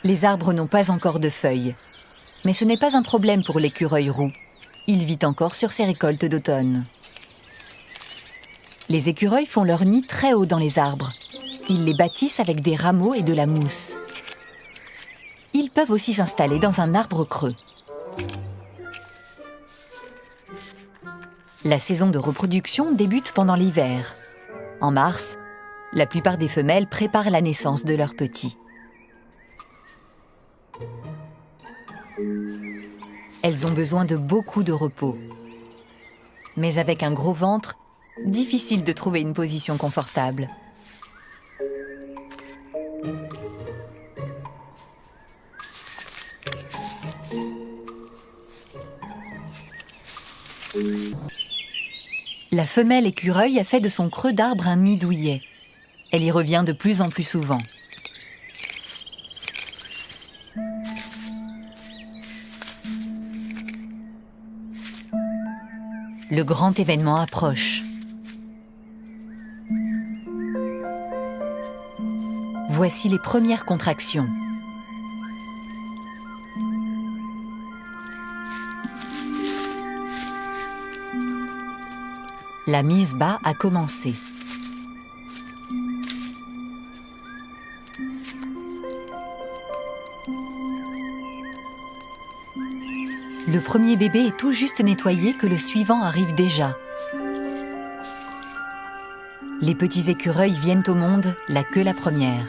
Les arbres n'ont pas encore de feuilles. Mais ce n'est pas un problème pour l'écureuil roux. Il vit encore sur ses récoltes d'automne. Les écureuils font leur nid très haut dans les arbres. Ils les bâtissent avec des rameaux et de la mousse. Ils peuvent aussi s'installer dans un arbre creux. La saison de reproduction débute pendant l'hiver. En mars, la plupart des femelles préparent la naissance de leurs petits. Elles ont besoin de beaucoup de repos. Mais avec un gros ventre, difficile de trouver une position confortable. La femelle écureuil a fait de son creux d'arbre un nid douillet. Elle y revient de plus en plus souvent. Le grand événement approche. Voici les premières contractions. La mise bas a commencé. Le premier bébé est tout juste nettoyé que le suivant arrive déjà. Les petits écureuils viennent au monde la queue la première.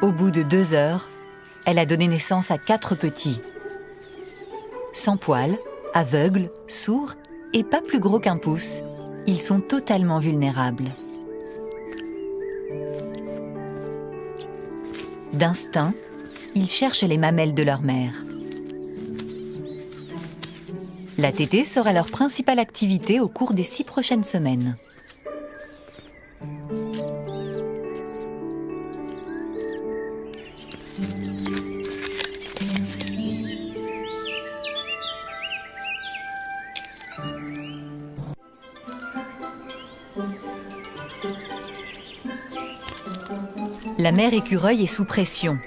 Au bout de 2 heures, elle a donné naissance à 4 petits. Sans poils, aveugles, sourds et pas plus gros qu'un pouce, ils sont totalement vulnérables. D'instinct, ils cherchent les mamelles de leur mère. La tétée sera leur principale activité au cours des 6 prochaines semaines. La mère écureuil est sous pression.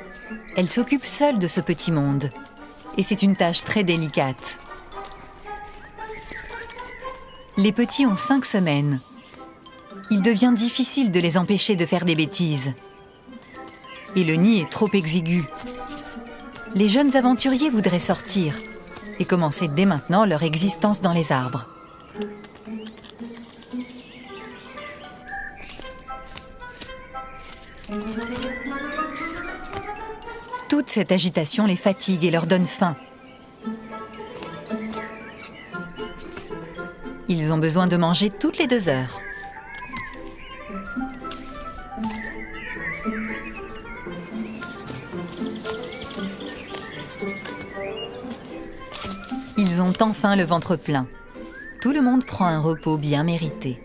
Elle s'occupe seule de ce petit monde. Et c'est une tâche très délicate. Les petits ont 5 semaines. Il devient difficile de les empêcher de faire des bêtises. Et le nid est trop exigu. Les jeunes aventuriers voudraient sortir et commencer dès maintenant leur existence dans les arbres. Toute cette agitation les fatigue et leur donne faim. Ils ont besoin de manger toutes les 2 heures. Ils ont enfin le ventre plein. Tout le monde prend un repos bien mérité.